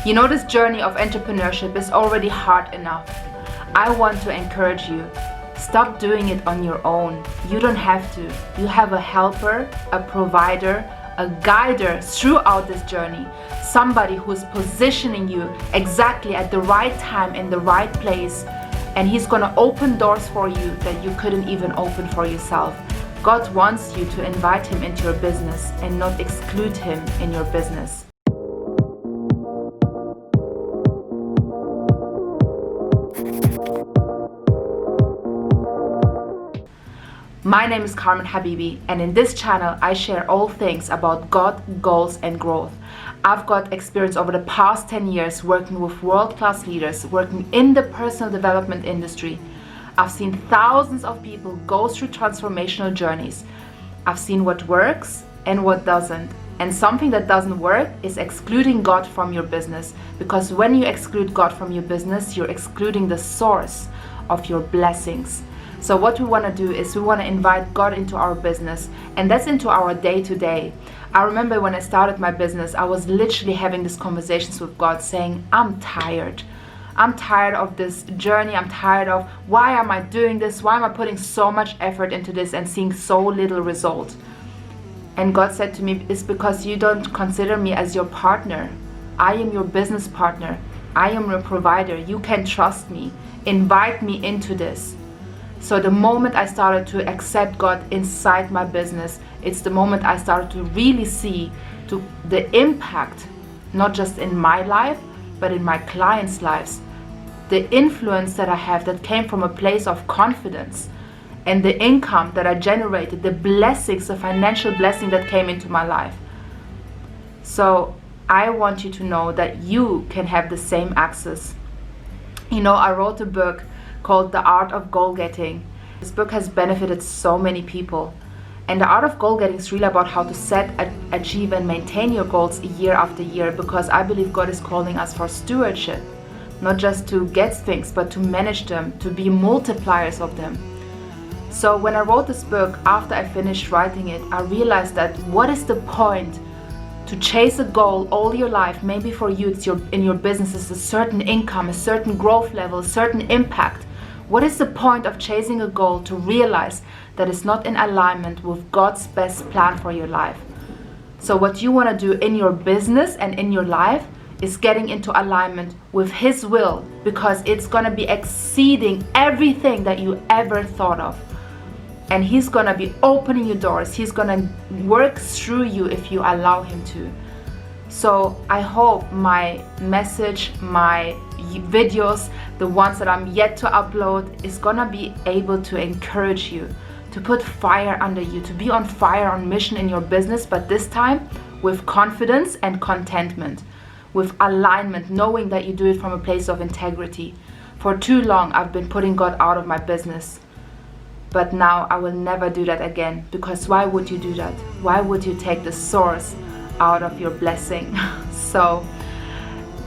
You know, this journey of entrepreneurship is already hard enough. I want to encourage you. Stop doing it on your own. You don't have to. You have a helper, a provider, a guider throughout this journey. Somebody who's positioning you exactly at the right time in the right place. And he's gonna open doors for you that you couldn't even open for yourself. God wants you to invite him into your business and not exclude him in your business. My name is Carmen Habibi, and in this channel I share all things about God, goals and growth. I've got experience over the past 10 years working with world-class leaders, working in the personal development industry. I've seen thousands of people go through transformational journeys. I've seen what works and what doesn't. And something that doesn't work is excluding God from your business. Because when you exclude God from your business, you're excluding the source of your blessings. So what we want to do is we want to invite God into our business, and that's into our day-to-day. I remember when I started my business, I was literally having these conversations with God saying, I'm tired. I'm tired of this journey. I'm tired of why am I doing this? Why am I putting so much effort into this and seeing so little result? And God said to me, it's because you don't consider me as your partner. I am your business partner. I am your provider. You can trust me. Invite me into this. So the moment I started to accept God inside my business, it's the moment I started to really see the impact, not just in my life, but in my clients' lives. The influence that I have that came from a place of confidence, and the income that I generated, the blessings, the financial blessing that came into my life. So I want you to know that you can have the same access. You know, I wrote a book called The Art of Goal Getting. This book has benefited so many people. And the art of goal getting is really about how to set, achieve and maintain your goals year after year, because I believe God is calling us for stewardship, not just to get things, but to manage them, to be multipliers of them. So when I wrote this book, after I finished writing it, I realized that what is the point to chase a goal all your life? Maybe for you it's in your business it's a certain income, a certain growth level, a certain impact. What is the point of chasing a goal to realize that it's not in alignment with God's best plan for your life? So what you want to do in your business and in your life is getting into alignment with His will, because it's going to be exceeding everything that you ever thought of. And He's going to be opening your doors. He's going to work through you if you allow Him to. So I hope my message, my videos, the ones that I'm yet to upload, is going to be able to encourage you, to put fire under you, to be on fire, on mission in your business, but this time with confidence and contentment, with alignment, knowing that you do it from a place of integrity. For too long I've been putting God out of my business. But now I will never do that again, because why would you do that? Why would you take the source out of your blessing? So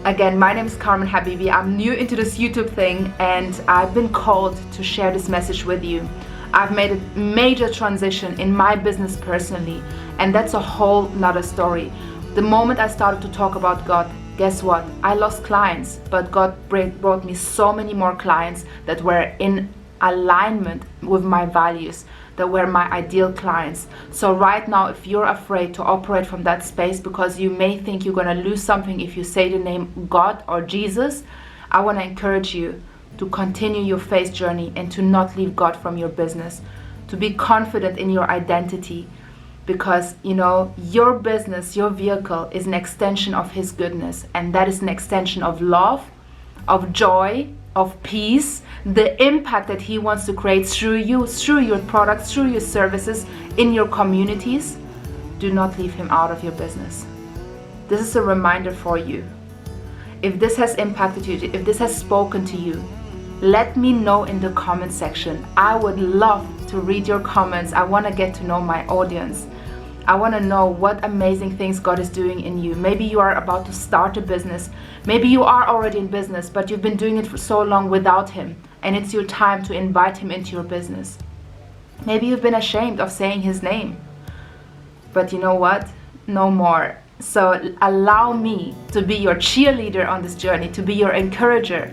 again, my name is Carmen Habibi. I'm new into this YouTube thing, and I've been called to share this message with you. I've made a major transition in my business personally, and that's a whole nother story. The moment I started to talk about God, guess what? I lost clients, but God brought me so many more clients that were in alignment with my values, that were my ideal clients. So right now, if you're afraid to operate from that space because you may think you're going to lose something if you say the name God or Jesus, I want to encourage you to continue your faith journey and to not leave God from your business, to be confident in your identity, because you know your business, your vehicle is an extension of His goodness, and that is an extension of love, of joy, of peace, the impact that He wants to create through you, through your products, through your services, in your communities. Do not leave Him out of your business. This is a reminder for you. If this has impacted you, if this has spoken to you, let me know in the comment section. I would love to read your comments. I want to get to know my audience. I want to know what amazing things God is doing in you. Maybe you are about to start a business. Maybe you are already in business, but you've been doing it for so long without Him, and it's your time to invite Him into your business. Maybe you've been ashamed of saying His name. But you know what? No more. So allow me to be your cheerleader on this journey, to be your encourager,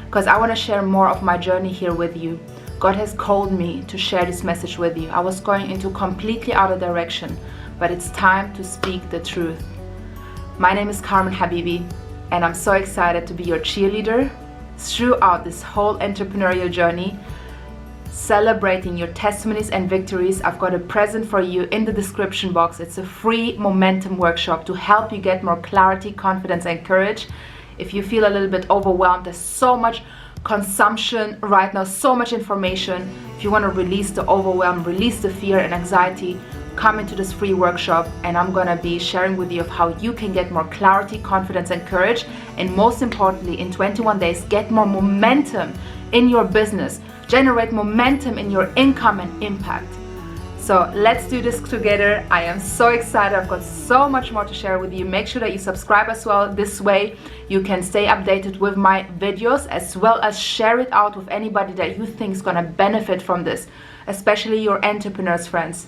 because I want to share more of my journey here with you. God has called me to share this message with you. I was going into completely other direction, but it's time to speak the truth. My name is Carmen Habibi, and I'm so excited to be your cheerleader throughout this whole entrepreneurial journey, celebrating your testimonies and victories. I've got a present for you in the description box. It's a free momentum workshop to help you get more clarity, confidence, and courage. If you feel a little bit overwhelmed, there's so much consumption right now, so much information. If you want to release the overwhelm, release the fear and anxiety, come into this free workshop, and I'm gonna be sharing with you of how you can get more clarity, confidence, and courage, and most importantly, in 21 days, get more momentum in your business, generate momentum in your income and impact. So let's do this together. I am so excited. I've got so much more to share with you. Make sure that you subscribe as well. This way you can stay updated with my videos, as well as share it out with anybody that you think is gonna benefit from this, especially your entrepreneurs friends.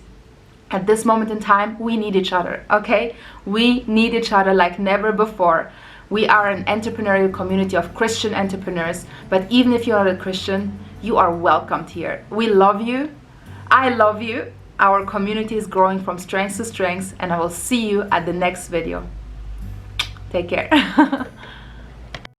At this moment in time, we need each other, okay? We need each other like never before. We are an entrepreneurial community of Christian entrepreneurs, but even if you're not a Christian, you are welcomed here. We love you. I love you. Our community is growing from strength to strength, and I will see you at the next video. Take care.